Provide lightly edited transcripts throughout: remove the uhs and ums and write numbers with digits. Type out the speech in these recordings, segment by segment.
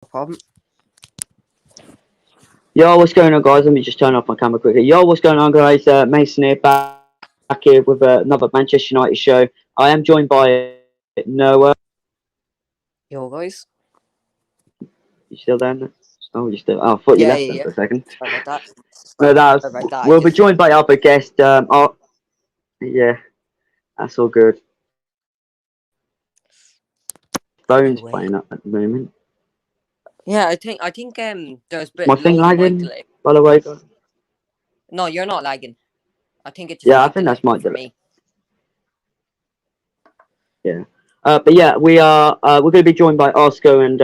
problem. Yo, what's going on, guys? Let me just turn off my camera quickly. Yo, what's going on, guys? Mason here, back here with another Manchester United show. I am joined by Noah. Yo, guys. You still there? Oh, you still? Oh, I thought you left them for a second. Sorry about that. No, that's. Sorry about that. We'll be joined by other guests. Yeah, that's all good. Phone's Anyway. playing up at the moment. Yeah, I think there's a bit My thing loads of mic lagging, delay. by the way. No, you're not lagging. I think it's Yeah, I mic think delay that's my for delay. me. Yeah. But yeah, we're going to be joined by Oscar and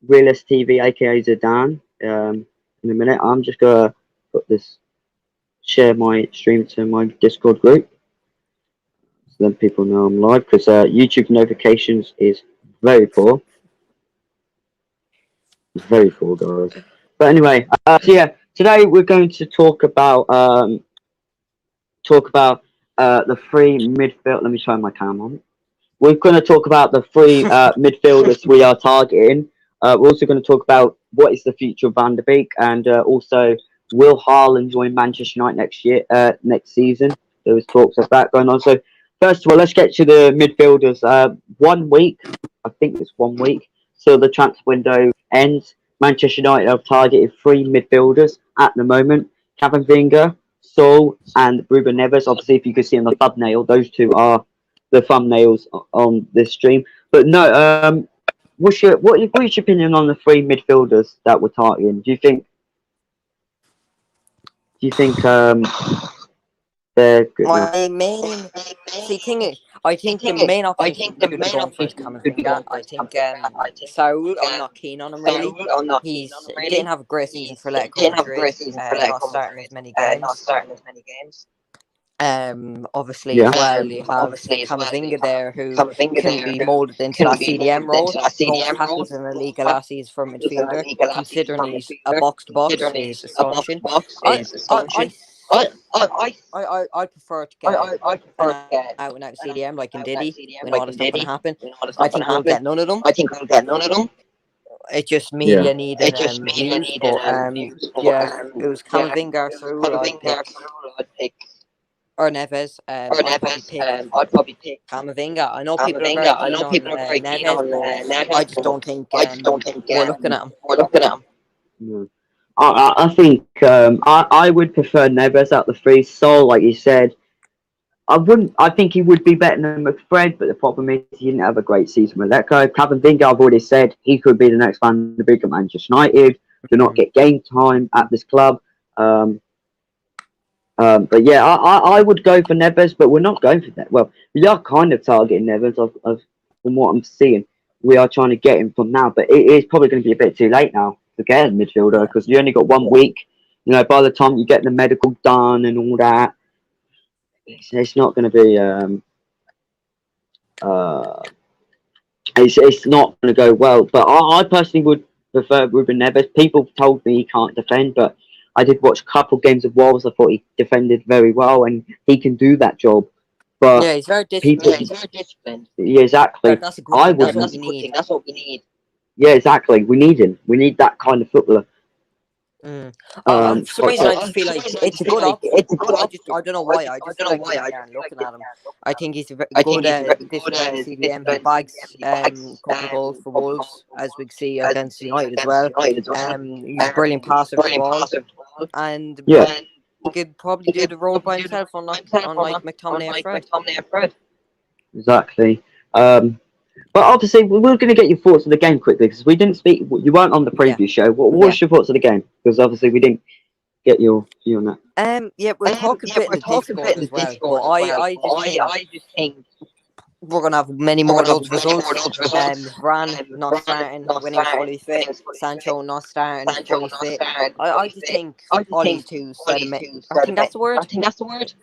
Realist TV, aka Zidane. In a minute, I'm just gonna share my stream to my Discord group, so then people know I'm live. Because YouTube notifications is very poor. It's very poor, guys. But anyway, so yeah, today we're going to talk about the three midfield. Let me turn my cam on. We're going to talk about the three midfielders we are targeting. We're also going to talk about what is the future of Van der Beek, and also will Haaland join Manchester United next season. There was talks of that going on. So first of all, let's get to the midfielders. 1 week, I think it's 1 week, so the transfer window ends. Manchester United have targeted three midfielders at the moment: Camavinga, Saul, and Ruben Neves. Obviously, if you can see on the thumbnail, those two are the thumbnails on this stream. But no, what's your opinion on the three midfielders that we're targeting? Do you think they're good now? My main thing is, I think the main option should be going for is Camavinga. I think Saul, I'm not keen on him really. He didn't have a great season for Atletico Madrid, not starting as many games. Obviously Yeah. as well, you have Camavinga there who can be moulded into that CDM role. Most tackles in the league last season for a midfielder, considering he's a box to box, is astonishing. I prefer to get an out and out CDM like in Diddy. We know that's not going to happen. I think we'll get none of them. It's just media needing views, but yeah, it was Camavinga, Saul I'd pick, or Neves. I'd probably pick Camavinga. I know people are very keen on Neves, but I just don't think we're looking at him. No. I think I would prefer Neves out the three. Sol, like you said, I wouldn't. I think he would be better than McFred, but the problem is he didn't have a great season with that guy. Camavinga, I've already said he could be the next Van der Beek at Manchester United. Do not get game time at this club. But yeah, I would go for Neves, but we're not going for that. Well, we are kind of targeting Neves from what I'm seeing. We are trying to get him from now, but it is probably going to be a bit too late now to get a midfielder because you only got 1 week. You know, by the time you get the medical done and all that, it's not going to be it's not going to go well. But I personally would prefer Ruben Neves. People told me he can't defend, but I did watch a couple games of Wolves. I thought he defended very well, and he can do that job. But yeah, he's very disciplined. Yeah, exactly. That's a good thing. That's what we need. Yeah, exactly. We need him. We need that kind of footballer. For some reason, I just feel like it's a good option. I don't know why. I just feel like looking at him. I think he's a very good CDM. He bags couple of goals for Wolves, as we see against United as well. He's a brilliant passer for the ball, and he could probably do the role by himself, unlike McTominay and Fred. Exactly. But obviously, we're going to get your thoughts on the game quickly because we didn't speak. You weren't on the preview show. What was your thoughts of the game? Because obviously, we didn't get your view on that. Yeah, we're talking a bit in the Discord as well. But I just think we're going to have many more of those results. Varane not starting when he was fully fit. Sancho not starting fully fit. I just think all these two sediment. I think that's the word.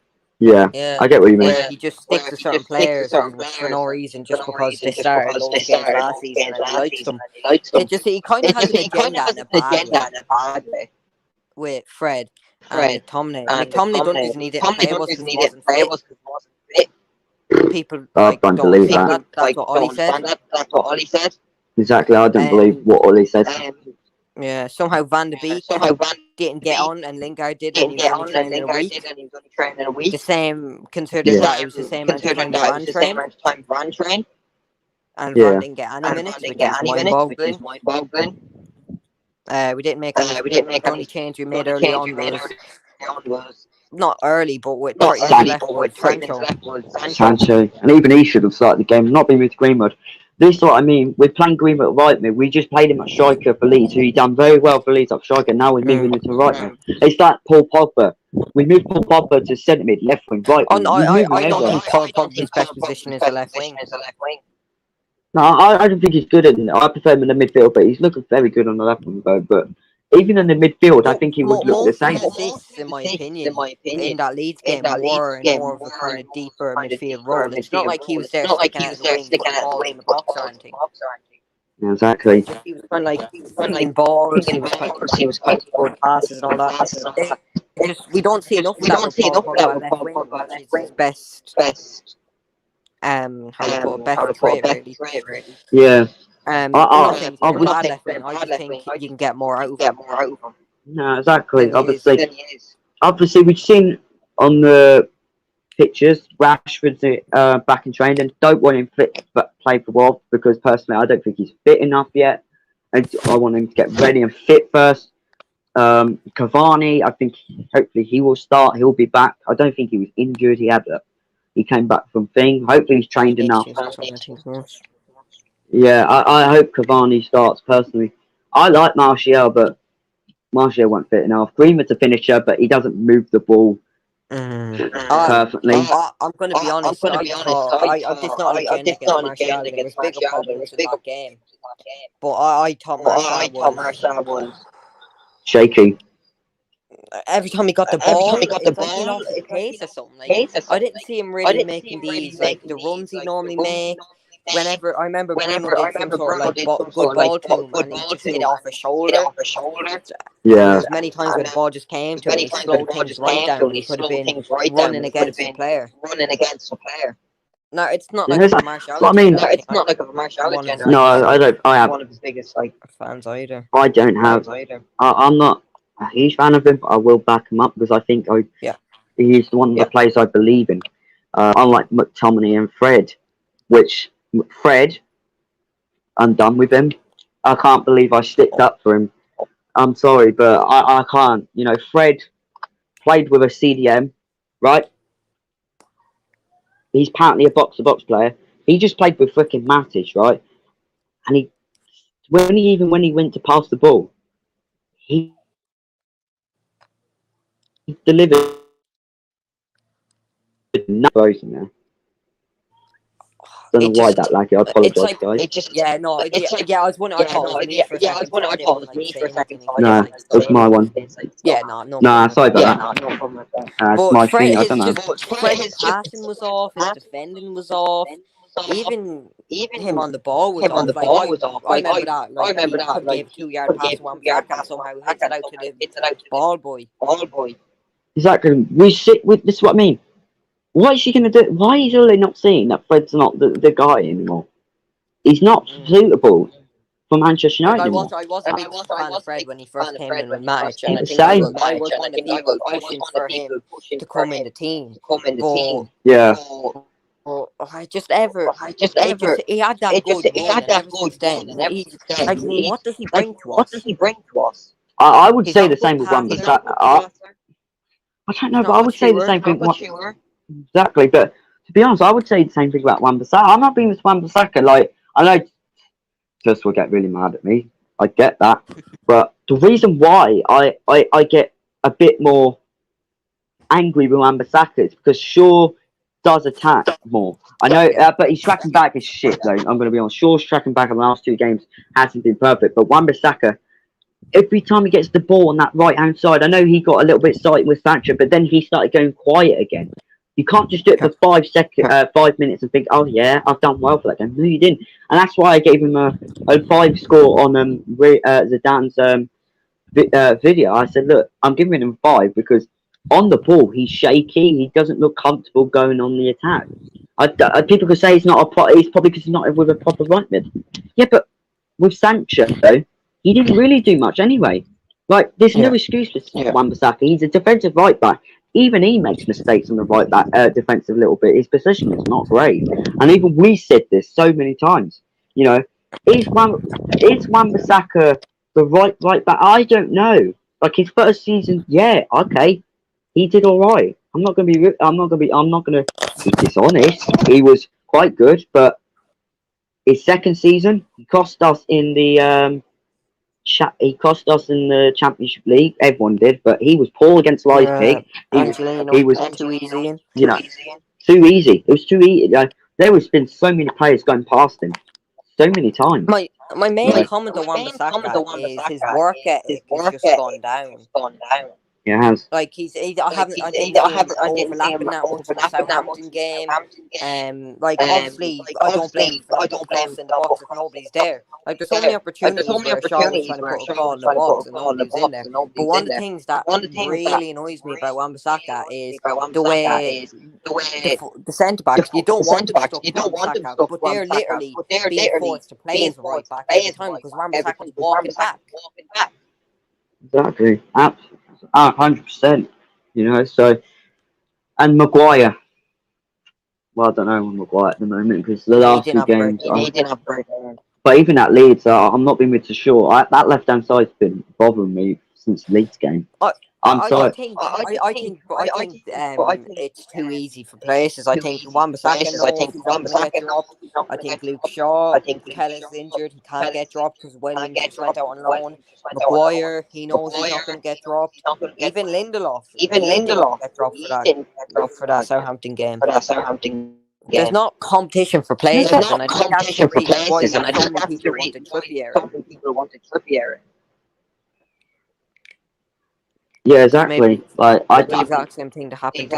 Yeah, I get what you mean. He just sticks to certain players for no reason, just because they started loads of games last season and he likes them. He kind of has an agenda in a bad way with Fred and McTominay. McTominay doesn't need it. Play wasn't fit. People don't believe that. That's what Ollie said. Exactly. I don't believe what Ollie said. Yeah, somehow Van de Beek didn't get on, and Lingard did, and he was only training a week. The same, considering that it was the same amount of time Varane trained, and Varane didn't get any minutes, which is mind-boggling. We didn't make any. The only change we made early on was not early, but with 30 minutes left was Sancho. Sancho, and even he should have started the game, not been with Greenwood. This is what I mean. We're playing Greenwood right mid. We just played him at striker for Leeds, who he done very well for Leeds at striker. Now we're moving him to right mid. It's like Paul Pogba. We moved Paul Pogba to centre mid, left wing, right wing. I don't think Paul Pogba's best position is the left wing. No, I don't think he's good at it. I prefer him in the midfield, but he's looking very good on the left wing, though. But even in the midfield, I think he would look the same. Most assists, in my opinion, in that Leeds game were in more of a kind of deeper midfield role. It's not like he was there sticking out the wing, putting the ball in the box or anything. Yeah, exactly. He was kind of like picking balls, he was kind of good passes and all that. We don't see enough of that with Paul Pogba left wing, which is his best. How to put a best trait, really. Yeah. Nothing bad left wing. I just think you can get more out of him. No, exactly. Obviously, we've seen on the pictures Rashford's back in training. Don't want him fit, but play for Wolves because personally, I don't think he's fit enough yet. I want him to get ready and fit first. Cavani, I think hopefully he will start. He'll be back. I don't think he was injured. He came back from thing. Hopefully he's trained enough. Yeah, I hope Cavani starts personally. I like Martial, but Martial won't fit enough. Greenwood's a finisher, but he doesn't move the ball perfectly. I'm going to be honest. I did not like Jane against Martial. There was bigger problems in that game. But I thought Martial was shaky. Every time he got the ball, it's like he lost his pace or something. I didn't see him really making these, like, the runs he normally make. Whenever I remember Bruno did some sort of like good ball to him, and he just hit it off his shoulder. Yeah. There's many times where the ball just came to him, he slowed things right down, and he could have been running against the player. No, it's not like a Martial. I mean, it's not like a Martial. No, I don't. I have one of his biggest fans either. I don't have. I'm not a huge fan of him, but I will back him up because I think he's one of the players I believe in. Unlike McTominay and Fred, which Fred, I'm done with him. I can't believe I sticked up for him. I'm sorry, but I can't. You know, Fred played with a CDM, right? He's apparently a box-to-box player. He just played with freaking Matic, right? And when he went to pass the ball, he delivered nothing in there. Don't know why that laggy. I apologise, guys. I was wondering. I thought it was me for a second. No, it's my one. Yeah, no. Nah, sorry about that. It's my thing. I don't know. Fred's passing was off. His defending was off. Even him on the ball was off. I remember that. He gave a 2-yard pass to Wan-Bissaka and somehow hits it out to the ball boy. Exactly. This is what I mean. What is she going to do? Why is Ole not seeing that Fred's not the guy anymore? He's not suitable for Manchester United anymore. I was a big fan of Fred when he first came in with Matic. And I was one of the people pushing for him to come in the team. Yeah. He had that good. What does he bring to us? I would say the same with Wan-Bissaka. I don't know, but I would say the same thing. Exactly, but to be honest, I would say the same thing about Wan-Bissaka. I'm not being with Wan-Bissaka. Like, I know just will get really mad at me. I get that, but the reason why I get a bit more angry with Wan-Bissaka is because Shaw does attack more. I know, but his tracking back is shit. Though I'm going to be honest. Shaw's tracking back in the last 2 games hasn't been perfect, but Wan-Bissaka, every time he gets the ball on that right-hand side, I know he got a little bit excited with Thatcher, but then he started going quiet again. You can't just do it for 5 minutes and think, oh yeah, I've done well for that game. No, you didn't. And that's why I gave him a 5 score on Zidane's video. I said, look, I'm giving him 5 because on the ball, he's shaky. He doesn't look comfortable going on the attack. People could say it's probably because he's not with a proper right mid. Yeah, but with Sancho, he didn't really do much anyway. Like, there's no excuse for Wan-Bissaka. He's a defensive right back. Even he makes mistakes on the right back defensive little bit. His position is not great, and even we said this so many times. You know, is Wan-Bissaka the right back? I don't know. Like his first season, yeah, okay, he did all right. I'm not gonna be. I'm not gonna be dishonest. He was quite good, but his second season, he cost us in the he cost us in the Championship League. Everyone did, but he was poor against Leipzig. He was too easy. You know, too easy. It was too easy. There has been so many players going past him, so many times. My main comment on Wan-Bissaka is his work ethic has just gone down. It has. Like I didn't see him overlapping that much in the Southampton game. Obviously, I don't blame him for not putting crosses in the box if nobody's there. Like, there's so many opportunities where Shaw was trying to put a ball in the box and nobody was in there. But one of the things that really annoys me about Wan-Bissaka is the way the centre backs. You don't want them stuck with Wan-Bissaka, but they're literally being forced to play as a right back every time because Wan-Bissaka's walking back. Exactly. 100%. You know, so, and Maguire. Well, I don't know with Maguire at the moment because the last two games. But even at Leeds, I'm not being too sure. That left-hand side's been bothering me since the Leeds game. I think it's too easy for places. I think Wan-Bissaka knows he's not going to get dropped. I think Luke Shaw, Kelly's injured, he can't get dropped because Williams just went out on loan. Maguire, he knows he's not going to get dropped. Even Lindelof, he didn't get dropped for that Southampton game. There's not competition for places, and I think that's the reason why so many people wanted Trippier. Yeah, exactly. Like the exact same thing to happen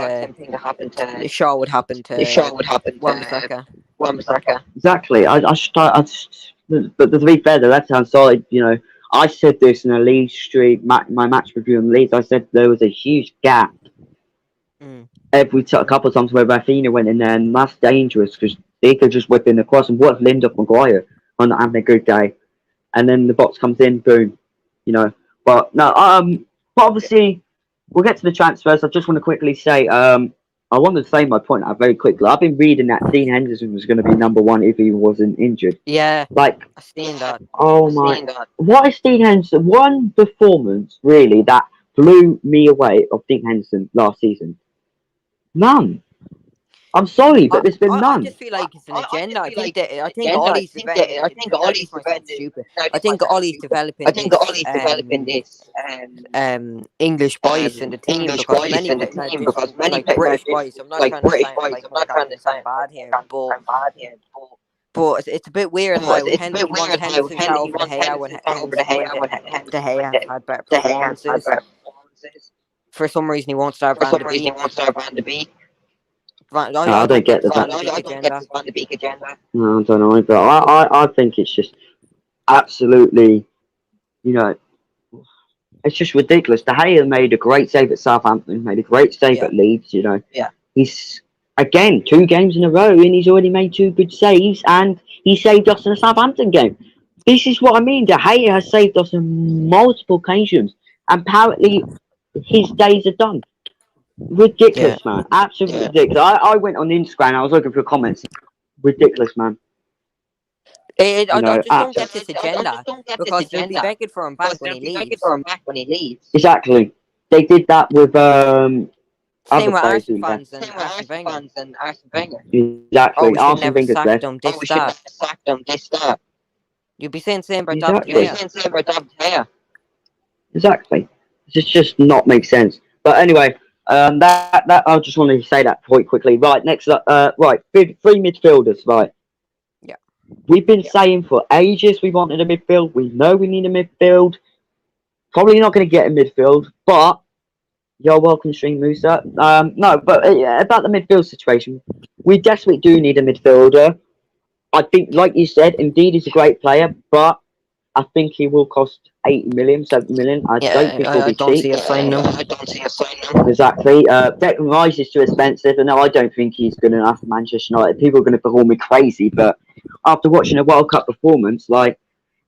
to Shaw would happen to Wan-Bissaka. Exactly. But to be fair, the left-hand side, you know, I said this in a Leeds street, my match review in Leeds. I said there was a huge gap a couple of times where Rafinha went in there, and that's dangerous because they could just whip in the cross. And what if Lindelof Maguire on having a good day, and then the box comes in, boom, you know. But no, but obviously we'll get to the transfers. I just want to quickly say, I wanted to say my point out very quickly. I've been reading that Dean Henderson was going to be number one if he wasn't injured. Yeah, like I've seen that. Oh my! What is Dean Henderson? One performance really that blew me away of Dean Henderson last season. None. I'm sorry, but there's been none. I just feel like it's an agenda. I think Ollie's developing. I think Ollie's stupid. I think Ollie's developing this English voice in the team because many British voice. I'm not trying to sound bad here, but it's a bit weird how Henderson fell over De Gea when De Gea had better performances. For some reason, he won't start Van de Beek. I don't get the Van de Beek agenda. No, I don't know, but I think it's just absolutely, you know, it's just ridiculous. De Gea made a great save at Southampton, made a great save at Leeds. You know, he's again 2 games in a row, and he's already made 2 good saves, and he saved us in the Southampton game. This is what I mean. De Gea has saved us on multiple occasions, and apparently his days are done. Ridiculous, man. Absolutely ridiculous. I went on Instagram. I was looking for comments. Ridiculous, man. I just don't get this agenda because they'll be begging for him back when he leaves. Exactly. They did that with same with Arsene fans and Arsene Wenger. Exactly. Arsene Wenger's sacked him. This that. You'll be saying same about David De Gea. Exactly. It just not make sense. But anyway. That I just wanted to say that point quickly. Right, next up, right, 3 midfielders, right. Yeah. We've been saying for ages we wanted a midfield. We know we need a midfield. Probably not going to get a midfield, but you're welcome, Stream Musa. No, but about the midfield situation, we desperately do need a midfielder. I think, like you said, indeed he's a great player, but I think he will cost 80 million, 70 million. I don't think he'll be cheap. I don't see a sign. Exactly. Declan Rice is too expensive, and no, I don't think he's good enough for Manchester United. People are going to call me crazy, but after watching a World Cup performance, like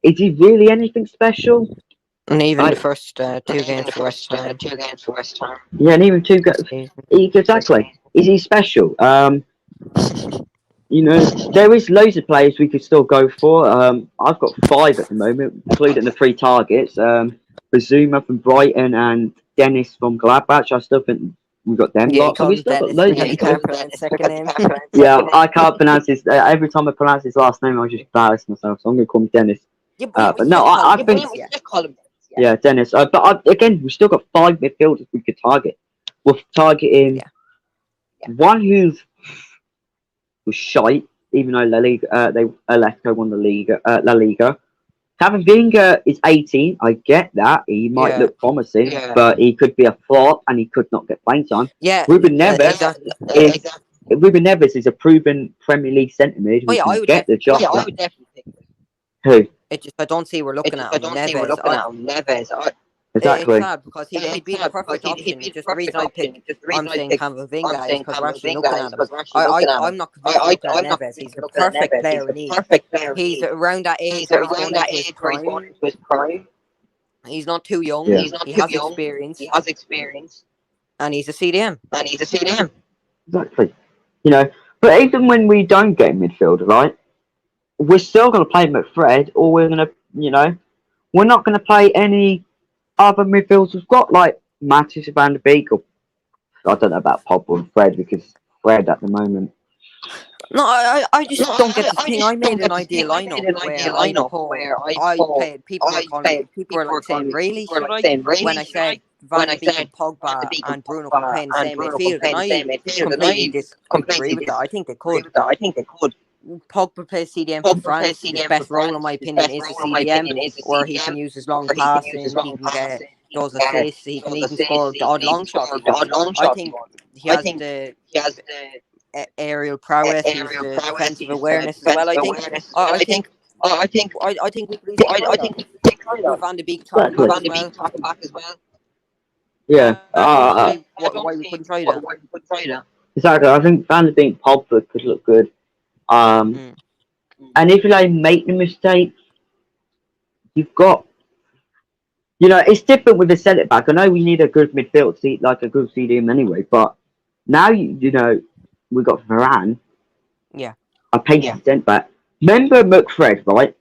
is he really anything special? And even the first 2 games for West Ham. Yeah, and even exactly. Is he special? There is loads of players we could still go for. I've got 5 at the moment, including the 3 targets. Bazuma from Brighton and Dennis from Gladbach. I still think we've got them Yeah, you lots. So call we him still got Dennis loads because you can't pronounce his second name. Yeah, I can't pronounce his. Every time I pronounce his last name, I just embarrass myself. So I'm going to call him Dennis. Yeah, but But no, I think. Yeah, Dennis. Again, we've still got 5 midfielders we could target. We're targeting one who was shite, even though La Liga, Atletico won the Liga, La Liga. Camavinga is 18. I get that. He might look promising, but he could be a flop and he could not get playing time. Yeah, Ruben Neves exactly. Ruben Neves is a proven Premier League centre mid who can get the job. I would definitely pick him. Who? I don't see we're looking at him. Neves. Exactly. It's sad because he'd be the perfect option. Just the reason I'm saying Camavinga is because we're actually looking at him. I'm not convinced we're looking at Neves. He's the perfect player we need. He's around that age where he's going into his prime. He's not too young. Yeah. He has experience. And he's a CDM. Exactly. But even when we don't get midfielder, right, we're still going to play McFred, or we're going to, we're not going to play any other midfielders. We've got like Mattis, Van der Beek, or I don't know about Pogba and Fred, because Fred at the moment. No, I just don't get the thing. I made an ideal lineup where I played. People were like saying, "Really? Should I?" When I said Van de Beek and Pogba and Bruno can play in the same midfield, and I completely disagree with that. I think they could. Pogba plays CDM for France. His best role, in my opinion, is the CDM, where he can use his long passing. He can get those assists. He can even score the odd long shot. I think he has the aerial prowess. He's the defensive awareness as well. I think we could with Van de Beek talking back as well. Yeah. Why we couldn't try that? Exactly. I think Van der Beek, Pogba could look good. And if you make the mistake, you've got. It's different with the centre back. I know we need a good midfield seat, like a good CDM anyway. But now we got Varane. Yeah. I painted centre back. Remember McFred, right?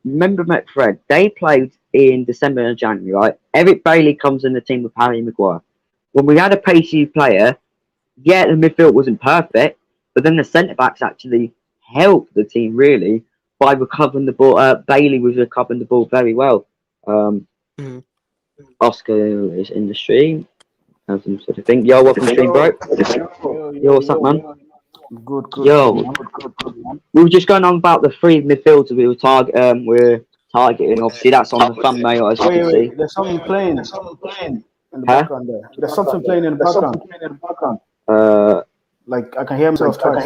They played in December and January, right? Eric Bailey comes in the team with Harry Maguire. When we had a pacey player, the midfield wasn't perfect, but then the centre backs actually helped the team really by recovering the ball. Bailey was recovering the ball very well. Oscar is in the stream. Some sort of thing. Yo, welcome to the stream, bro. Yo, what's up, man? Good. Yo, we were just going on about the 3 midfielders we're targeting. Obviously, that's on the thumbnail, as you can see. There's something playing in the background there. There's something playing in the background. Like I can hear myself twice.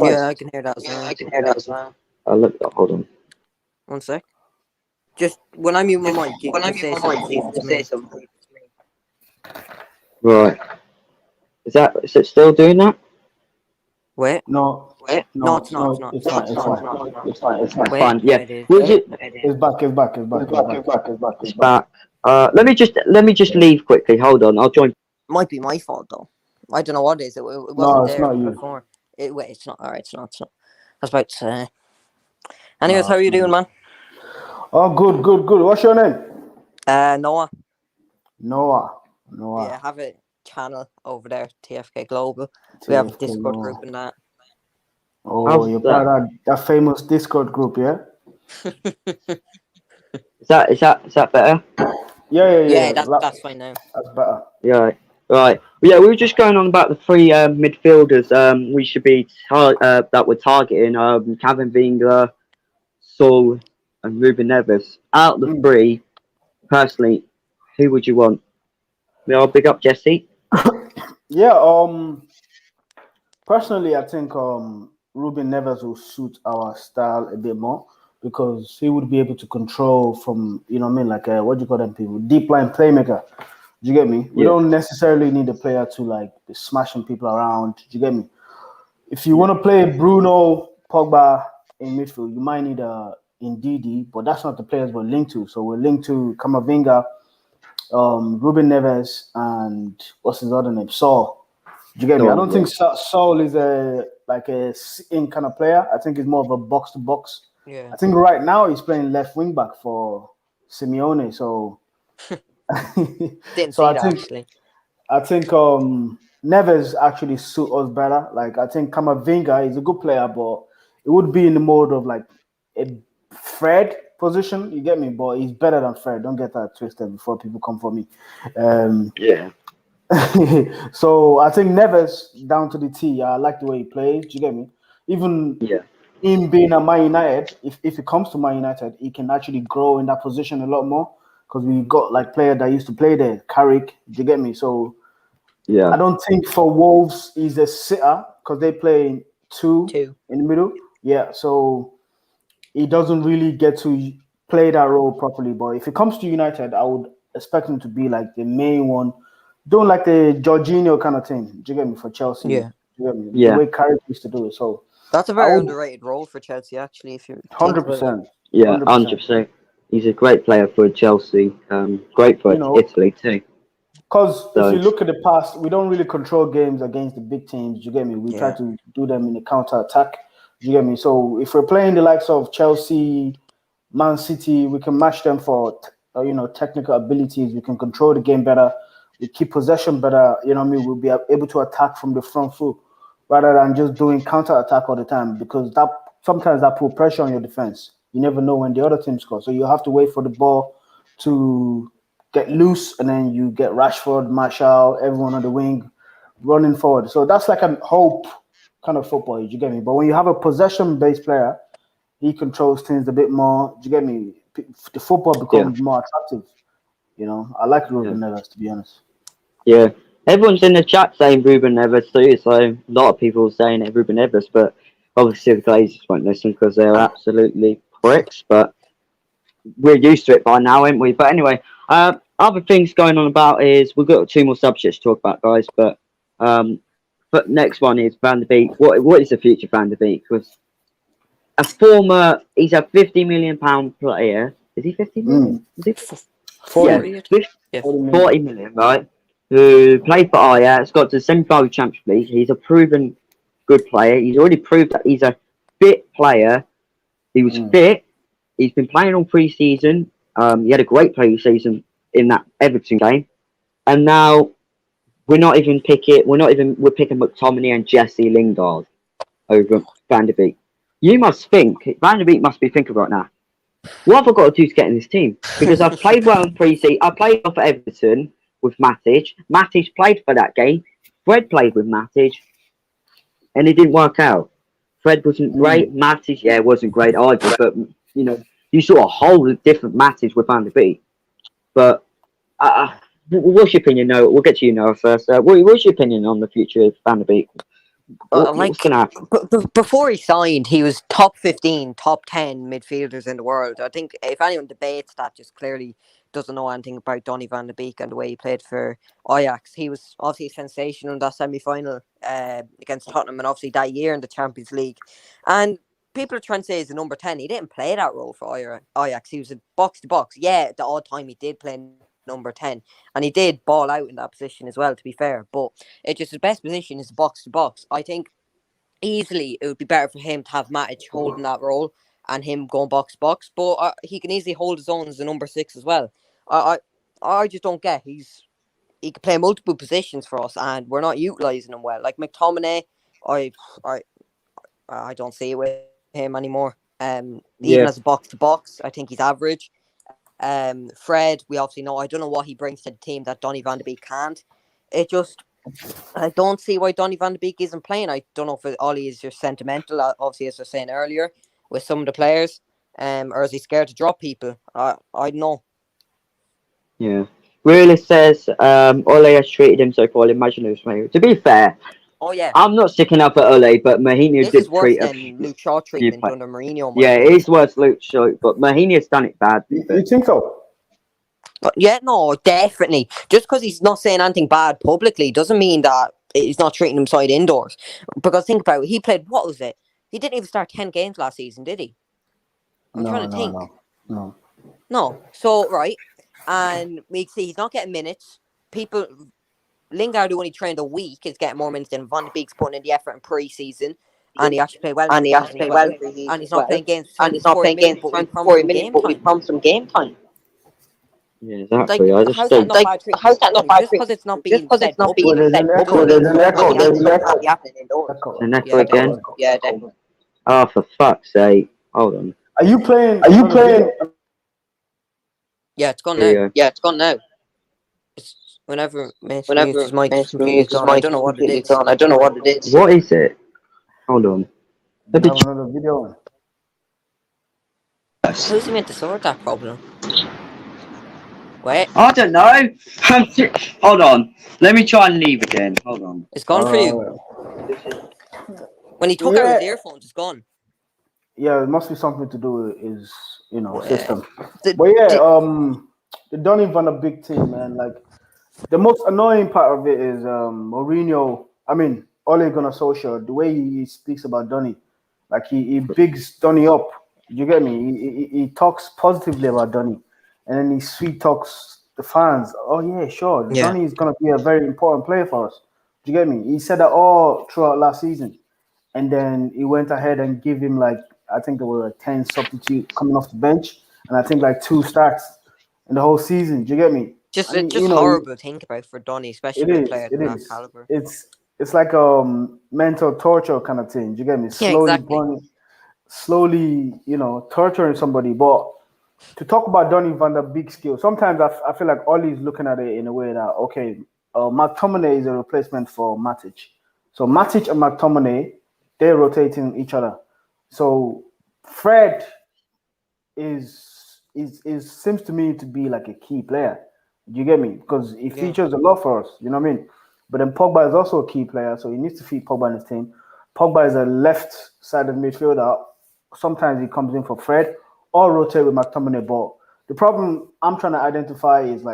Yeah, I can hear that as well. Hold on. 1 sec. Just when I mute my mic, you can say something. Right. Is it still doing that? Wait. No, it's not. It's fine. Fine. Yeah. It's back. Let me just leave quickly. Hold on. I'll join. Might be my fault though. I don't know what it is. It wasn't No, it's there not you. before. It's not. All right, it's not. I was about to say. Anyways, how are you doing, man? Oh, good. What's your name? Noah. Noah. Yeah, I have a channel over there, TFK Global. We have a Discord group and that. Oh, you're part of that famous Discord group, yeah? Is that better? Yeah. That's fine now. That's better. Yeah. Right. Yeah, we were just going on about the 3 midfielders. We should be that we're targeting. Camavinga, Saul, and Ruben Neves. Out of the 3, personally, who would you want? I'll big up Jesse. Yeah. Personally, I think Ruben Neves will suit our style a bit more because he would be able to control from like what do you call them people, deep line playmaker. Do you get me? We don't necessarily need a player to be smashing people around. Do you get me? If you want to play Bruno, Pogba in midfield, you might need a Ndidi, but that's not the players we're linked to. So we're linked to Kamavinga, Ruben Neves, and what's his other name? Saul. Do you get me? I don't think Saul is a sit-in kind of player. I think he's more of a box-to-box. Yeah. I think right now he's playing left wing back for Simeone. So, Didn't see that actually. I think Neves actually suit us better. Like I think Kamavinga is a good player, but it would be in the mode of like a Fred position. You get me? But he's better than Fred. Don't get that twisted before people come for me. Yeah. So I think Neves down to the T. I like the way he plays. Do you get me? Even him being at Man United, if it comes to Man United, he can actually grow in that position a lot more because we got like player that used to play there, Carrick. Do you get me? So I don't think for Wolves he's a sitter because they play two in the middle. Yeah, so he doesn't really get to play that role properly. But if it comes to United, I would expect him to be like the main one. Doing like the Jorginho kind of thing. Do you get me? For Chelsea. Yeah. Do you get me? The way Carrick used to do it. So that's a very underrated role for Chelsea, actually, if you 100%. Yeah, 100%. He's a great player for Chelsea. Great for Italy too. Because if you look at the past, we don't really control games against the big teams. Do you get me? We try to do them in the counter attack. Do you get me? So if we're playing the likes of Chelsea, Man City, we can match them for technical abilities. We can control the game better. We keep possession better. You know what I mean? We'll be able to attack from the front foot rather than just doing counter attack all the time because that sometimes that put pressure on your defense. You never know when the other team scores, so you have to wait for the ball to get loose, and then you get Rashford, Martial, everyone on the wing running forward. So that's like a hope kind of football. You get me? But when you have a possession-based player, he controls things a bit more. Do you get me? The football becomes more attractive. You know, I like Ruben Neves, to be honest. Yeah, everyone's in the chat saying Ruben Neves too. So a lot of people saying it Ruben Neves, but obviously the Glazers won't listen because they're absolutely pricks. But we're used to it by now, ain't we? But anyway, other things going on about is we've got 2 more subjects to talk about, guys. But next one is Van der Beek. What is the future of Van der Beek? Because he's a £50 million player. Is he 50 million? Is he 40? Yeah, 40 million, right? Who played for Ajax, got to the semi-final Champions League. He's a proven good player. He's already proved that he's a fit player. He was fit. He's been playing all pre-season. He had a great pre-season in that Everton game, and now we're picking McTominay and Jesse Lingard over Van der Beek. You must think Van der Beek must be thinking right now, what have I got to do to get in this team? Because I've played well in pre-season. I played well for Everton with Matic. Matic played for that game. Fred played with Matic, and it didn't work out. Fred wasn't great. Matic, wasn't great either. But you saw a whole different Matic with Van der Beek. But what's your opinion? No, we'll get to you, Noah, first. What's your opinion on the future of Van der Beek? What's going to happen? Before he signed, he was top 15, top 10 midfielders in the world. I think if anyone debates that, just clearly doesn't know anything about Donny van de Beek and the way he played for Ajax. He was obviously sensational in that semi-final against Tottenham, and obviously that year in the Champions League. And people are trying to say he's a number 10. He didn't play that role for Ajax. He was a box-to-box. Yeah, the odd time he did play number 10, and he did ball out in that position as well, to be fair, but it's just his best position is box to box. I think easily it would be better for him to have Matic holding that role and him going box to box, but he can easily hold his own as a number 6 as well. I just don't get he can play multiple positions for us and we're not utilising him well. Like McTominay, I don't see it with him anymore. Even as a box to box, I think he's average. Fred, we obviously know. I don't know what he brings to the team that Donny van de Beek can't. I don't see why Donny van de Beek isn't playing. I don't know if Ollie is just sentimental, obviously, as I was saying earlier, with some of the players, or is he scared to drop people? I don't know. Yeah. Realist says Ole has treated him so poorly. Imagine it was To be fair, I'm not sticking up at Ole, but Mourinho did treat him. Luke Shaw treatment under Mourinho. Yeah, it is worse Luke Shaw, but Mourinho's done it bad. You think so? But yeah, no, definitely. Just because he's not saying anything bad publicly doesn't mean that he's not treating him side indoors. Because think about it, he played, what was it? He didn't even start 10 games last season, did he? I'm trying to think. No. No. So, right. And we see he's not getting minutes. Lingard, who only trained a week, is getting more minutes than Van de Beek's putting in the effort in pre-season. And he actually played well in pre-season as well. And he's not playing games 20 to 40 minutes, but we promised some game time. Yeah, exactly. Like, how's that not bad treatment? Just because it's not being said publicly. There's an echo. There's an echo. There's an echo. An echo again? Yeah, definitely. Oh, for fuck's sake. Hold on. Are you playing? Yeah, it's gone Here now. we go. It's whenever his mic is completely gone. I don't know what it is. What is it? Hold on. Have another video. Who's he meant to sort that problem? Wait, I don't know. Hold on. Let me try and leave again. Hold on. it's gone for you. When he took out his earphones, it's gone. Yeah, it must be something to do with his, system. The Donny van de Beek team, man. Like, the most annoying part of it is Mourinho. I mean, Ole Gunnar Solskjaer. The way he speaks about Donny, like he bigs Donny up. You get me? He talks positively about Donny, and then he sweet talks the fans. Oh yeah, sure. Yeah. Donny is gonna be a very important player for us. Do you get me? He said that all throughout last season, and then he went ahead and gave him I think there were 10 substitutes coming off the bench, and I think 2 starts in the whole season. Do you get me? Just horrible to think about for Donny, especially with a player of that caliber. It's like mental torture kind of thing. Do you get me? Slowly, torturing somebody. But to talk about Donny van der Beek's skill, sometimes I feel like Ollie's looking at it in a way that, okay, McTominay is a replacement for Matic. So Matic and McTominay, they're rotating each other. So Fred seems to me to be like a key player. Do you get me? Because he features a lot for us. You know what I mean? But then Pogba is also a key player, so he needs to feed Pogba in his team. Pogba is a left-sided midfielder. Sometimes he comes in for Fred or rotate with McTominay. But the problem I'm trying to identify is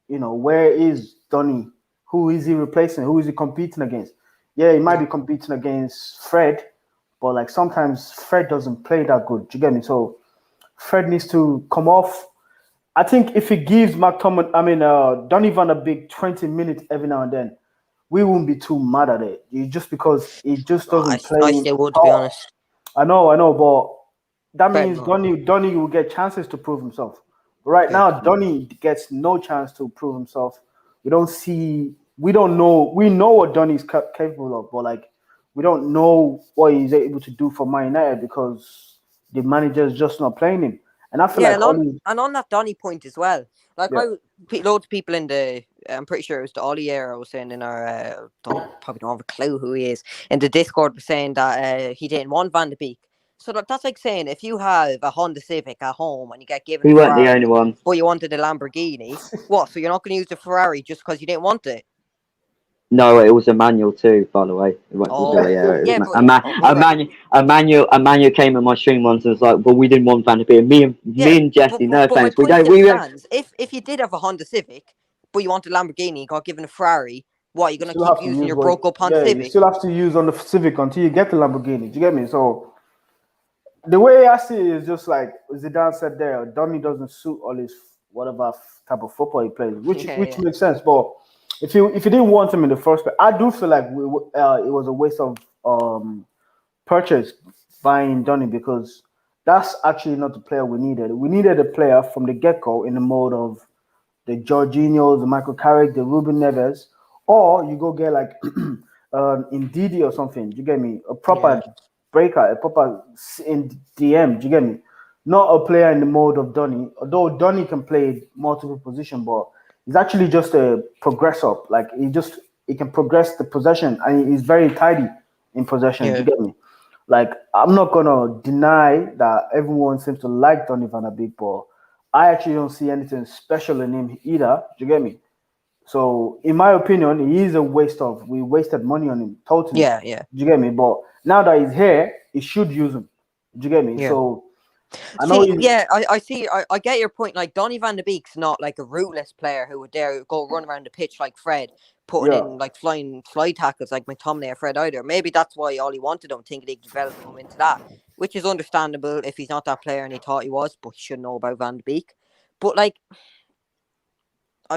where is Donny? Who is he replacing? Who is he competing against? Yeah, he might be competing against Fred, but sometimes Fred doesn't play that good. Do you get me? So Fred needs to come off. I think if he gives Donny van der Beek 20 minutes every now and then, we won't be too mad at it. Just because he just doesn't play. I still would, to be honest. I know, but that means Donny will get chances to prove himself. But right now, Donny gets no chance to prove himself. We don't know. We know what Donny is capable of, but we don't know what he's able to do for Man United because the manager is just not playing him. And I feel on that Donny point as well. Loads of people I'm pretty sure it was the Ollie era was saying in our, probably don't have a clue who he is, in the Discord was saying that he didn't want Van de Beek. So that's like saying if you have a Honda Civic at home and you get given he wasn't the only one, but you wanted a Lamborghini, what? So you're not going to use the Ferrari just because you didn't want it? No, it was a manual too, by the way. A manual came in my stream once and was like, "Well, we didn't want Van de Beek." Me and Jesse, no thanks. If you did have a Honda Civic, but you want a Lamborghini, you got given a Ferrari, what, you're going to keep using your broke up Honda Civic? You still have to use on the Civic until you get the Lamborghini. Do you get me? So the way I see it is just like Zidane said there, Donny doesn't suit all his whatever type of football he plays, which makes sense. But if you didn't want him in the first place, I do feel like it was a waste of purchase buying Donny, because that's actually not the player we needed. We needed a player from the get-go in the mode of the Jorginhos, the Michael Carrick, the Ruben Neves, or you go get Ndidi or something. Do you get me? A proper breaker, a proper in DM. Do you get me? Not a player in the mode of Donny. Although Donny can play multiple positions, but he's actually just a progressor. Like he can progress the possession, and he's very tidy in possession. Do you get me? Like, I'm not gonna deny that everyone seems to like Donny van der Beek, but I actually don't see anything special in him either. Do you get me? So, in my opinion, he is we wasted money on him totally. Yeah. Do you get me? But now that he's here, he should use him. Do you get me? Yeah. So, I see. I get your point. Like, Donny van de Beek's not like a ruthless player who would dare go run around the pitch like Fred, putting in like flying slide tackles like McTominay or Fred either. Maybe that's why all he wanted him, thinking he could develop him into that. which is understandable if he's not that player and he thought he was, but he should know about Van de Beek. But like,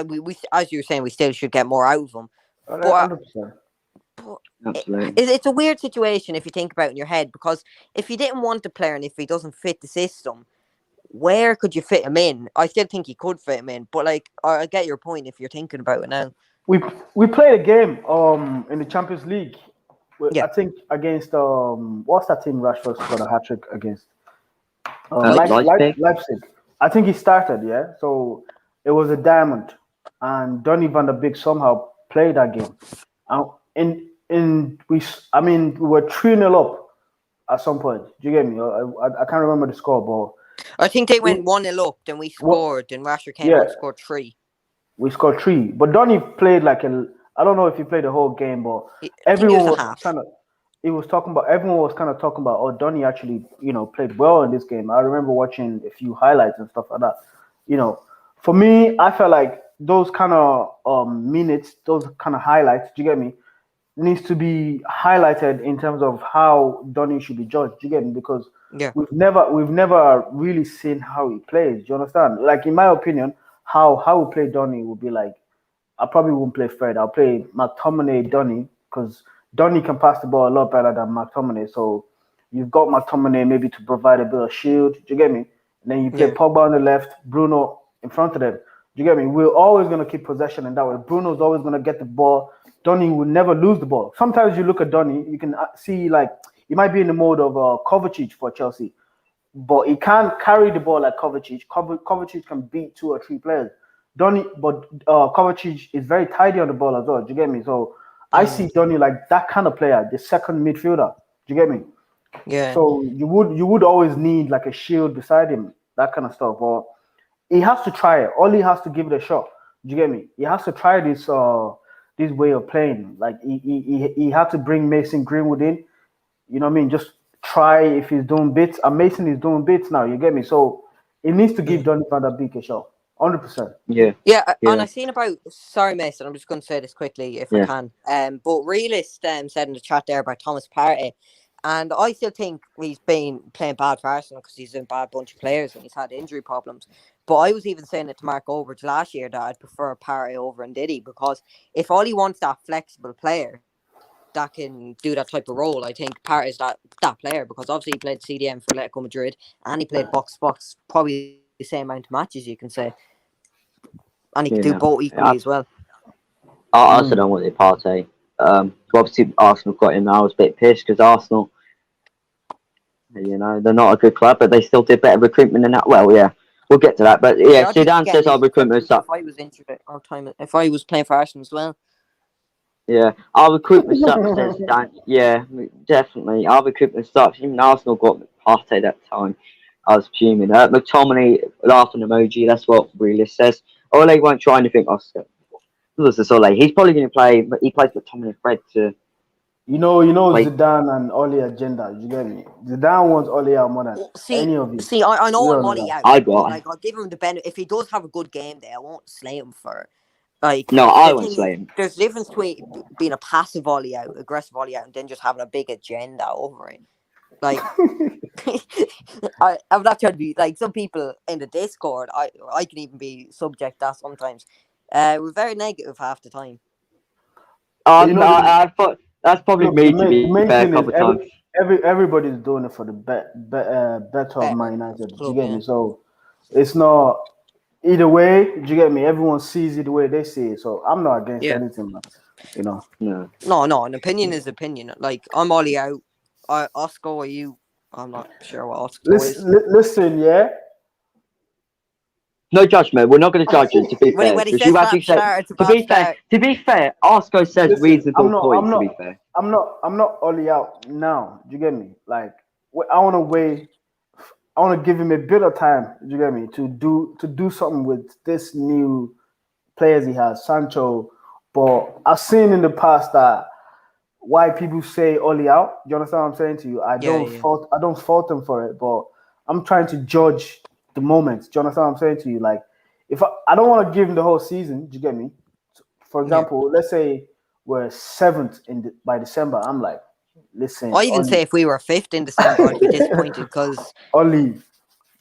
we as you were saying, we still should get more out of him. But 100%. Absolutely. It's a weird situation if you think about it in your head, because if you didn't want the player and if he doesn't fit the system, where could you fit him in? I still think he could fit him in, but like I get your point if you're thinking about it now. We played a game in the Champions League. Yeah. I think against what's that team Rashford scored a hat trick against? Leipzig. Leipzig. I think he started, yeah. So it was a diamond, and Donny van der Beek somehow played that game. We were 3-0 up at some point. Do you get me? I can't remember the score, but I think they went 1-0 up, then we scored, then Rashford came out and scored 3. We scored 3, but Donny played like I don't know if he played the whole game, but everyone was kind of. Everyone was kind of talking about, oh, Donny actually, played well in this game. I remember watching a few highlights and stuff like that. For me, I felt like those kind of minutes, those kind of highlights, do you get me, needs to be highlighted in terms of how Donny should be judged. Do you get me? Because we've never really seen how he plays. Do you understand? Like, in my opinion, how we play Donny would be like, I probably won't play Fred. I'll play McTominay, Donny, because Donny can pass the ball a lot better than McTominay. So you've got McTominay maybe to provide a bit of shield. Do you get me? And then you play Pogba on the left, Bruno in front of them. Do you get me? We're always going to keep possession in that way. Bruno's always going to get the ball. Donny will never lose the ball. Sometimes you look at Donny, you can see like he might be in the mode of Kovacic for Chelsea, but he can't carry the ball like Kovacic. Kovacic can beat 2 or 3 players. Kovacic is very tidy on the ball as well. Do you get me? So I see Donny like that kind of player, the second midfielder. Do you get me? Yeah. So you would always need like a shield beside him, that kind of stuff. But he has to try it. All he has to give it a shot. Do you get me? He has to try this way of playing. Like he had to bring Mason Greenwood in. You know what I mean? Just try if he's doing bits. And Mason is doing bits now. You get me? So he needs to give Donny van der Beek a shot. 100%. Yeah, and I seen about. Sorry, Mason. I'm just going to say this quickly if I can. But Realist said in the chat there about Thomas Partey, and I still think he's been playing bad for Arsenal because he's a bad bunch of players and he's had injury problems. But I was even saying it to Mark Overge last year that I'd prefer Partey over Ndidi, because if all he wants that flexible player that can do that type of role, I think Partey's that player, because obviously he played CDM for Atletico Madrid and he played box probably the same amount of matches, you can say, and he can do both equally as well. I also don't want the Partey. Obviously Arsenal got him. I was a bit pissed because Arsenal, they're not a good club, but they still did better recruitment than that. Well, we'll get to that. But Zidane says our recruitment sucks. If I was injured all the time, if I was playing for Arsenal as well. Yeah, our recruitment sucks, says Dan. Yeah, definitely. Our recruitment sucks. Even Arsenal got Partey that time. I was fuming. McTominay, laughing emoji. That's what Realist says. Ole won't try anything, Oscar. This is Ole. He's probably going to play, but he plays McTominay and Fred to. Zidane and Ole agenda. You get me? Zidane wants Ole out more than any of you. See, I know I'm Ole out. I'll give him the benefit. If he does have a good game day, I won't slay him for it. Like, no, I won't slay him. There's a difference between being a passive Ole out, aggressive Ole out, and then just having a big agenda over it. Like, I'm not trying to be like some people in the Discord. I can even be subject to that sometimes. We're very negative half the time. I thought that's probably me to be fair a couple of times. Everybody's doing it for the better of Man United. Do you get me? So it's not either way. Do you get me? Everyone sees it the way they see it. So I'm not against anything, man. No, an opinion is opinion. Like, I'm Ollie out. Oscar, are you? I'm not sure what Oscar is. Listen, yeah. No judgment. We're not going to judge you. To be fair, to be fair, Oscar says reasonable points. To be fair, I'm not Ollie out now. Do you get me? Like, I want to wait. I want to give him a bit of time. Do you get me? To do something with this new players he has, Sancho. But I've seen in the past that why people say Ollie out. Do you understand what I'm saying to you? I don't fault them for it, but I'm trying to judge the moment. Do you understand what I'm saying to you? Like, if I don't want to give him the whole season, do you get me? For example, let's say we're 7th by December. I'm like, listen. I even say if we were 5th in December, I'd be disappointed because Ollie,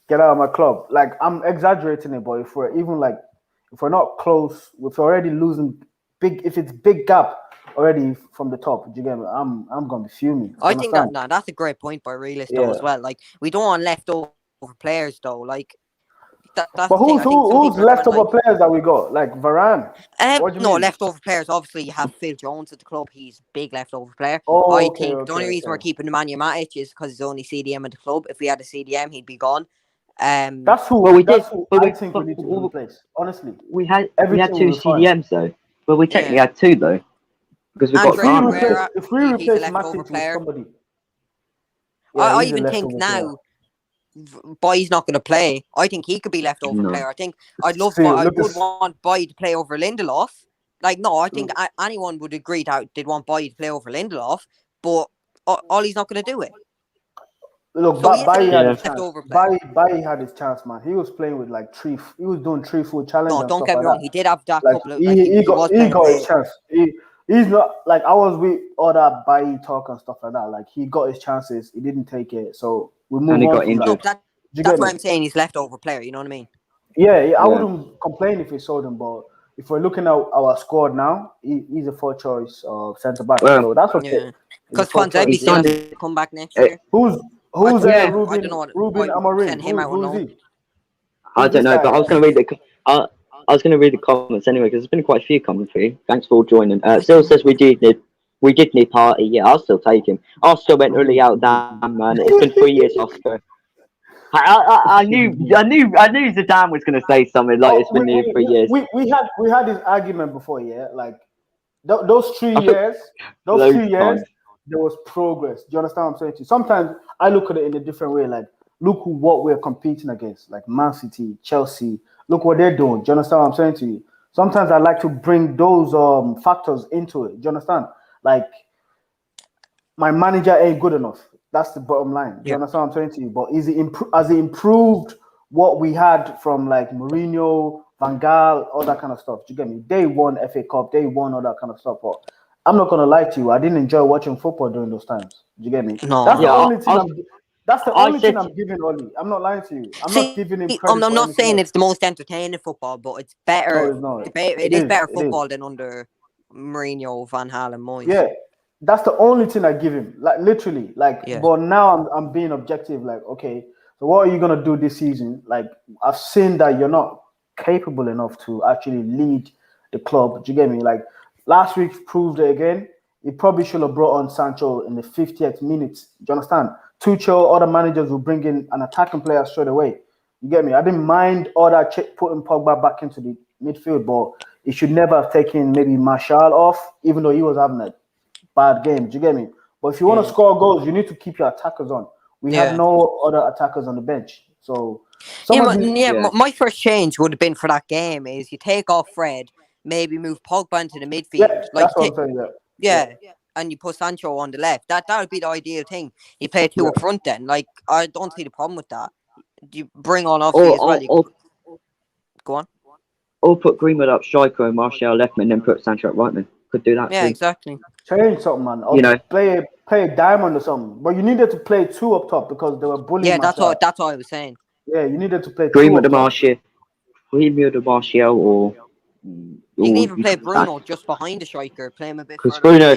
get out of my club. Like, I'm exaggerating it, but if we're not close, if we're already losing if it's big gap already from the top, do you get me? I'm gonna be fuming. I think that's a great point by Realist though as well. Like, we don't want leftover players though. Like, that's but the thing. I think who's leftover players that we got? Like Varane. What do you mean? Leftover players. Obviously, you have Phil Jones at the club. He's a big leftover player. Oh, I think the only reason we're keeping Nemanja Matic is because he's only CDM at the club. If we had a CDM, he'd be gone. That's who I think we need to replace. Honestly, we had 2 CDMs though, but we technically had 2 though, because we got if we replace Matic with somebody. I even think now Boy's not going to play. I think he could be leftover player. I think I would want Boy to play over Lindelof. Like, no, I think anyone would agree that they'd want Boy to play over Lindelof, but Ollie's not going to do it. Look, Bailly had his chance. Bailly had his chance, man. He was playing with like he was doing 3 full challenges. No, don't get me wrong. He did have that couple of. He got his chance. He's not like I was with all that Bailly talk and stuff like that. Like, he got his chances, he didn't take it. So we move on. He got injured. That's why I'm saying he's leftover player. You know what I mean? Yeah. I wouldn't complain if he sold him, but if we're looking at our squad now, he's a 4th choice of centre back. So that's okay. Because Fonseca still has to come back next year. Who's Ruben Amorim? Who's he? I don't know, but I was going to read the comments anyway, because there's been quite a few coming through. Thanks for all joining. Still says we did need Party. Yeah, I'll still take him. Oscar went really out. Damn, man, it's been 3 years, Oscar. I knew Zidane was going to say something like it's been nearly 3 years. We had this argument before, yeah. Like those 3 years, there was progress. Do you understand what I'm saying to you? Sometimes I look at it in a different way. Like, look what we're competing against, like Man City, Chelsea. Look what they're doing. Do you understand what I'm saying to you? Sometimes I like to bring those factors into it. Do you understand? Like, my manager ain't good enough. That's the bottom line. Do you understand what I'm saying to you? But has he improved what we had from like Mourinho, Van Gaal, all that kind of stuff? Do you get me? They won FA Cup, they won all that kind of stuff. But I'm not gonna lie to you, I didn't enjoy watching football during those times. Do you get me? No. That's the only thing I'm giving Ollie. I'm not lying to you. I'm not giving him credit. I'm not saying it's the most entertaining football, but it's better. No, it's not. It is better football than under Mourinho, Van Gaal, and Moyes. Yeah, that's the only thing I give him. Like, literally, But now I'm being objective. Like, okay, so what are you gonna do this season? Like, I've seen that you're not capable enough to actually lead the club. Do you get me? Like, last week proved it again. He probably should have brought on Sancho in the 50th minute. Do you understand? Tuchel, other managers will bring in an attacking player straight away. You get me? I didn't mind all that putting Pogba back into the midfield, but he should never have taken maybe Martial off, even though he was having a bad game. Do you get me? But if you want to score goals, you need to keep your attackers on. We have no other attackers on the bench. So my first change would have been for that game is you take off Fred, maybe move Pogba into the midfield. Yeah, that's what I'm saying. Yeah. And you put Sancho on the left. That would be the ideal thing. You play 2 up front then. Like, I don't see the problem with that. You bring on obviously as well. Go on. Or put Greenwood up striker and Martial left man, then put Sancho at right man. Could do that. Yeah, too. exactly. Change something, man. Or play a diamond or something. But you needed to play 2 up top because they were bullying. Yeah, that's what I was saying. Yeah, you needed to play Greenwood to Martial. Greenwood to Martial or. You can even play Bruno just behind the striker, play him a bit because Bruno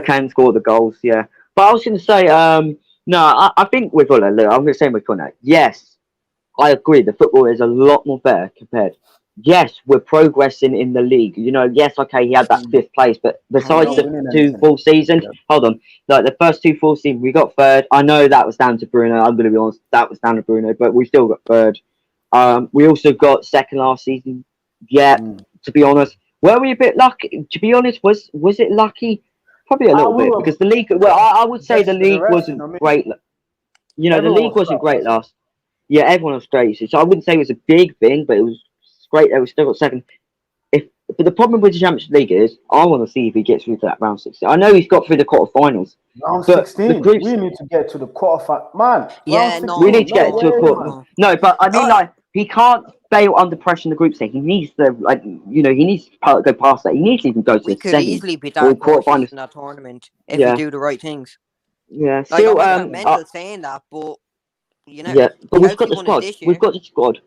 can score the goals, yeah. But I was going to say, I think we've got I'm going to say with Connor. Yes, I agree. The football is a lot more better compared. Yes, we're progressing in the league. You know, yes, okay, he had that 5th place, but besides the 2 full seasons, hold on, like the first 2 full seasons, we got 3rd. I know that was down to Bruno. I'm going to be honest, that was down to Bruno, but we still got 3rd. We also got 2nd last season. Yeah. To be honest, were we a bit lucky? To be honest, was it lucky? Probably a little bit because the league. Well, I would say the league wasn't great. You know, the league wasn't great last. Yeah, everyone was great. So I wouldn't say it was a big thing, but it was great. They still got 2nd. But the problem with the Championship League is, I want to see if he gets through to that round 16. I know he's got through the quarterfinals. Round 16. We need to get to the quarterfinal, man. Yeah, we need to get to a quarter. No, but I mean, like. he can't fail under pressure in the group stage. He needs to he needs to go past that. He needs to even go to We the could semi easily be or dark horses quarterfinals. in that tournament if we do the right things. Yeah, Like, still, obviously, I'm mental saying that, but but we've got Chelsea the won it squad. this year. We've got the squad.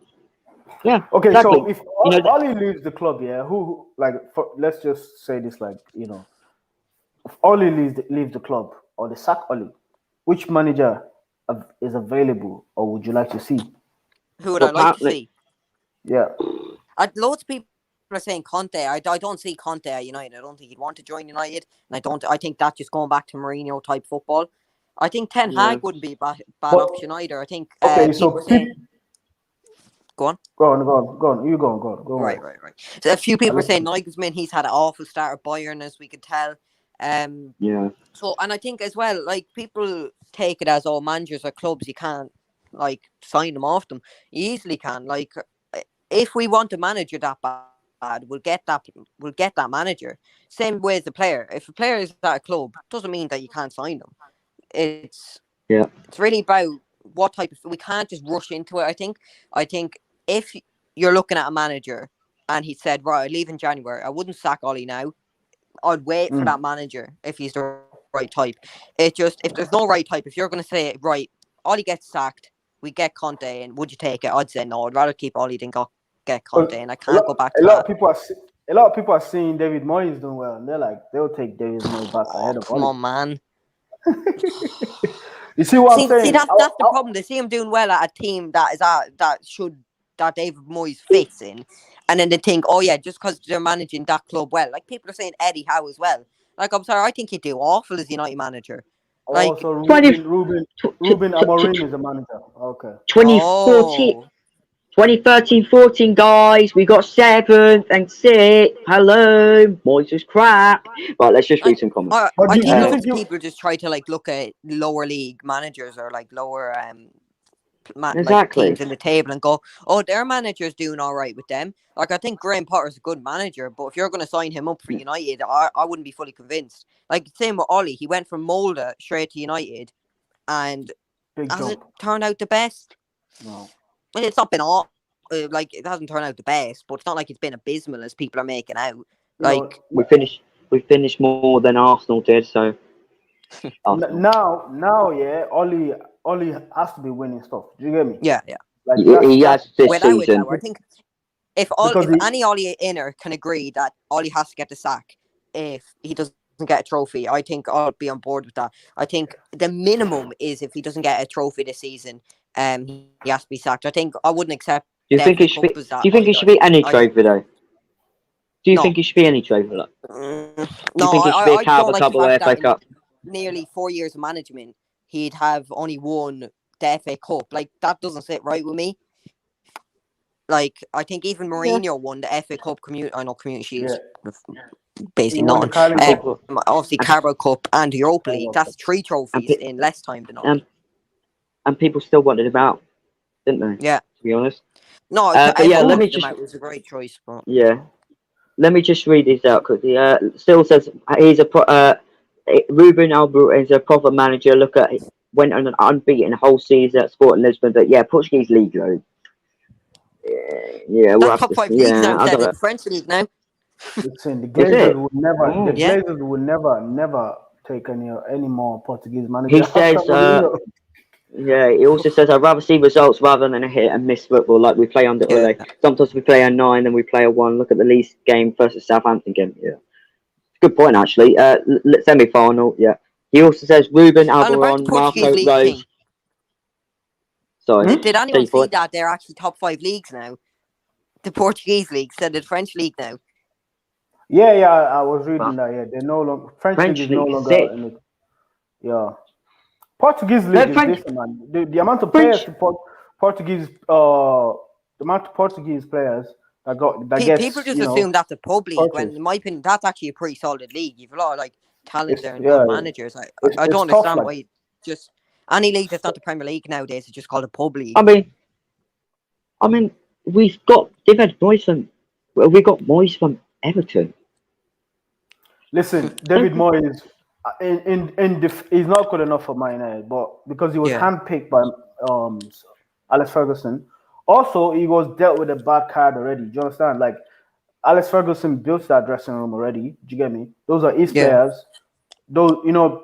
Yeah. Okay, exactly. so if Ollie leaves the club, yeah, who like let's just say this, like, if Ollie leaves the club or they sack Ollie, which manager is available or would you like to see? Who would I like to see? Yeah. Loads of people are saying Conte. I don't see Conte at United. I don't think he'd want to join United, and I think that's just going back to Mourinho type football. I think Ten Hag wouldn't be a bad option either. I think go on. Go on. You go on. Go on. Right. So a few people are saying Nagelsmann. He's had an awful start at Bayern, as we could tell. So, and I think as well, like, people take it as all managers or clubs, you can't like sign them off them. You easily can. Like, if we want a manager that bad, we'll get that manager. Same way as the player. If a player is at a club, doesn't mean that you can't sign them. It's really about what type of. We can't just rush into it. I think if you're looking at a manager and he said, right, I leave in January, I wouldn't sack Ollie now. I'd wait for that manager if he's the right type. If there's no right type, if you're going to say, right, Ollie gets sacked, we get Conte in, would you take it? I'd say no. I'd rather keep Ollie than get Conte in. I can't go back to that. A lot of people are seeing David Moyes doing well, and they're like, they'll take David Moyes back ahead of Ollie. Come on, man. You see what I'm saying? See, that's the problem. They see him doing well at a team that David Moyes fits in, and then they think, oh yeah, just because they're managing that club well. Like, people are saying Eddie Howe as well. Like, I'm sorry, I think he'd do awful as United manager. Like, so Ruben Amorim is a manager. Okay. 2013-14, guys, we got 7th and 6th. Hello, Moyes is crap. Right, let's just read some comments. I think lots of people just try to like look at lower league managers or like lower like teams in the table and go, oh, their manager's doing all right with them. Like, I think Graham Potter's a good manager, but if you're going to sign him up for United, I wouldn't be fully convinced. Like, same with Ollie, he went from Molde straight to United, and has it turned out the best? No. Well, it's not been all like, it hasn't turned out the best, but it's not like it's been abysmal as people are making out. Like, we finished more than Arsenal did, so now, yeah, Ollie has to be winning stuff. Do you get me? Yeah. Like, he has this season. I think if any Ollie inner can agree that Ollie has to get the sack if he doesn't get a trophy, I think I'll be on board with that. I think the minimum is if he doesn't get a trophy this season, he has to be sacked. I think I wouldn't accept. Do you think he should be any trophy though? Do you think he should be any trophy? Like? Do you think he should be a Carabao Cup or FA Cup? Nearly 4 years of management, he'd have only won the FA Cup. Like, that doesn't sit right with me. Like, I think even Mourinho won the FA Cup Community Shield. Basically not. Obviously Carabao Cup and Europa League. That's 3 trophies in less time than all. And people still wanted him out, didn't they? Yeah. To be honest. No, but yeah, let me just. It was a great choice. But... Yeah. Let me just read these out quickly. Still says he's Ruben Alvarez is a proper manager. Look at went on an unbeaten whole season at Sporting Lisbon, but yeah, Portuguese league though. Yeah, we'll top 5 leagues now. Instead of the French league now. Listen, the Glazers would never. The Glazers would never take any more Portuguese managers. He says. Yeah, he also says I'd rather see results rather than a hit and miss football like we play under Ole. Sometimes we play a 9, then we play a 1. Look at the Leeds game versus Southampton game. Yeah, good point actually. Semi-final. Yeah. He also says Ruben Alvarez, Marco Rose. Sorry. Did anyone see that they're actually top 5 leagues now? The Portuguese league instead of the French league now. Yeah, I was reading that. Yeah, they're no longer French league is no longer in it. Yeah. Portuguese league is different, man. The amount of players Portuguese players people just assume that's a pub league when, in my opinion, that's actually a pretty solid league. You've a lot of like talent there and good managers. I don't understand why just any league that's not the Premier League nowadays is just called a pub league. I mean, we've got Moyes from Everton. Listen, David Moyes. He's not good enough for Man United, but because he was handpicked by Alex Ferguson, Also, he was dealt with a bad card already. Do you understand? Like Alex Ferguson built that dressing room already. Do you get me? Those are his players. Those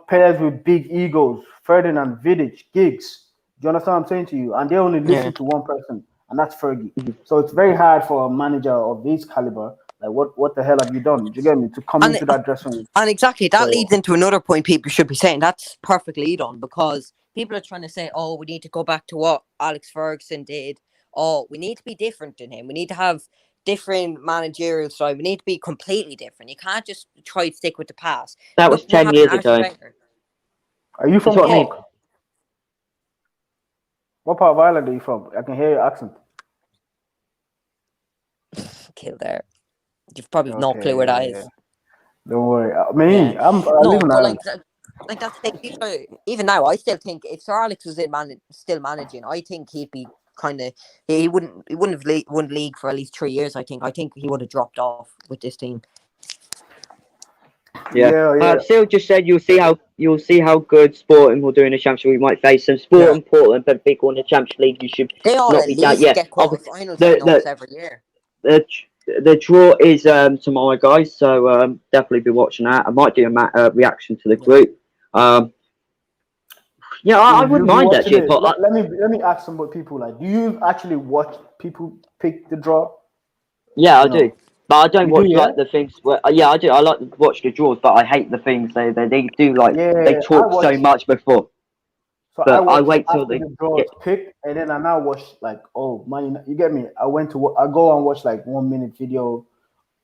players with big egos. Ferdinand, Vidic, Giggs. Do you understand what I'm saying to you? And they only listen to one person, and that's Fergie. So it's very hard for a manager of this caliber. Like, what the hell have you done? Do you get me? To come into that dressing room. And exactly, that leads into another point people should be saying. That's perfect lead on, because people are trying to say, oh, we need to go back to what Alex Ferguson did. Oh, we need to be different than him. We need to have different managerial style. We need to be completely different. You can't just try to stick with the past. That was 10 years ago. Are you from Cork? What part of Ireland are you from? I can hear your accent. Kildare. You've probably no clue where that is. Don't worry. I live in Ireland. Like that's the thing. Even now, I still think if Sir Alex was still managing, I think he'd be he wouldn't have league for at least 3 years. I think he would have dropped off with this team. Yeah. Still just said you'll see how good Sporting will do in the Championship. We might face some Sporting, Portland, but big one in the Championship League. You should not be that. Yeah, get quarterfinals every year. The draw is tomorrow, guys. So definitely be watching that. I might do a reaction to the group. I wouldn't mind actually. But let me ask some people. Like, do you actually watch people pick the draw? Yeah, I do. But I don't watch the things where I do. I like to watch the draws, but I hate the things they do they talk so much before. So but I wait till the draws pick, and then I now watch like, oh man, you get me? I go and watch like 1 minute video,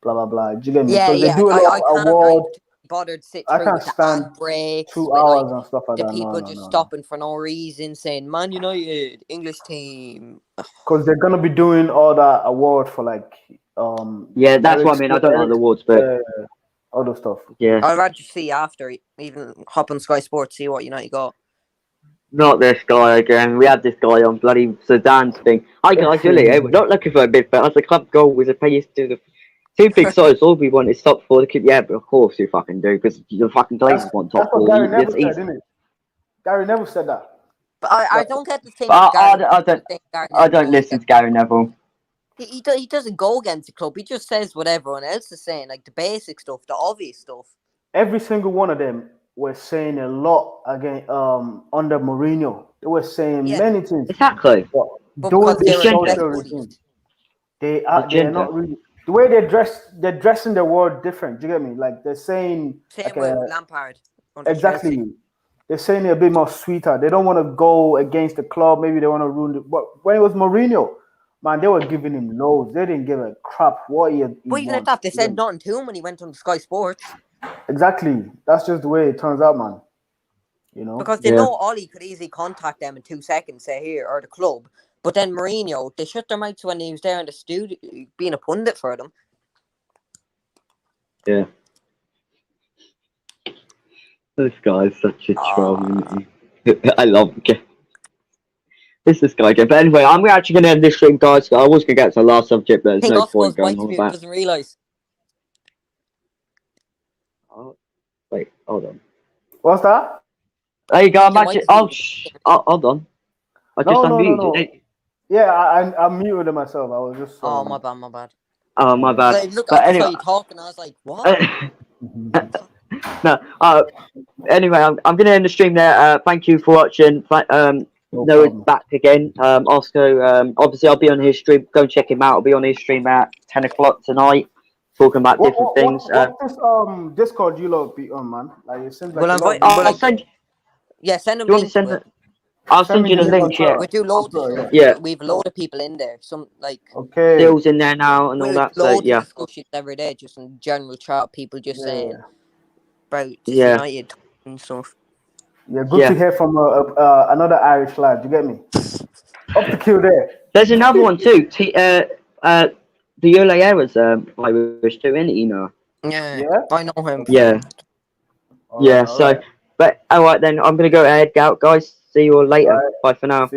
blah blah blah. Do you get me? Yeah, they do a lot of award. Bothered sit I through can't with the stand breaks 2 hours and stuff like the that. people just stopping for no reason, saying Man United, English team. Because they're gonna be doing all that award for like that's what I mean. I don't like the awards, but other stuff. Yeah, I'd rather see after, even hop on Sky Sports, see what United got. Not this guy again. We had this guy on bloody Sedan's thing. Hi guys, we're not looking for a midfield. As the club goal was a pace to the 2 big sides. All we want is top 4 to keep. Yeah, but of course you fucking do, because the fucking Glazers want top 4. Gary Neville said, didn't it? Gary Neville said that. But I don't get the thing. I don't listen to Gary Neville. He doesn't go against the club. He just says what everyone else is saying, like the basic stuff, the obvious stuff. Every single one of them were saying a lot again under Mourinho. They were saying many things. Exactly. But because they're not really. The way they're dressing the world different. Do you get me? Like they're saying same with Lampard. Exactly. Chelsea. They're saying it a bit more sweeter. They don't want to go against the club. Maybe they want to ruin it. But when it was Mourinho, man, they were giving him loads. They didn't give a crap what he But even at that, they said nothing to him when he went on Sky Sports. Exactly. That's just the way it turns out, man. You know? Because they know Ollie could easily contact them in 2 seconds, say here, or the club. But then Mourinho, they shut their mouths when he was there in the studio, being a pundit for them. Yeah. This guy is such a troll. I love him. This guy again. But anyway, I'm actually going to end this stream, guys. I was going to get to the last subject, but there's no point going on about. Doesn't realise. Oh, wait, hold on. What's that? There you go. I'm actually. Hold on. I just unmuted it. Yeah, I muted myself. I was just. Oh, my bad. Oh, my bad. Like, look, I saw you talking. I was like, what? No. Anyway, I'm going to end the stream there. Thank you for watching. Noah's back again. Oscar, obviously, I'll be on his stream. Go and check him out. I'll be on his stream at 10 o'clock tonight, talking about different things. What's this Discord you lot be on, man? Like it seems like. I'll send. Yeah, send them. Do you want to send it? I'll send you the link. Yeah. We do loads of stuff. Yeah. We've a load of people in there. Some deals in there now and all that. So yeah. Discussions every day, just in general chat. People just saying about United and stuff. Yeah, good to hear from another Irish lad. You get me? Up the queue there. There's another one too. The Olayer was Irish too, isn't he? You know. Yeah. I know him. Yeah. All right. So, but all right then. I'm gonna go ahead, out, guys. See you all later. Bye for now.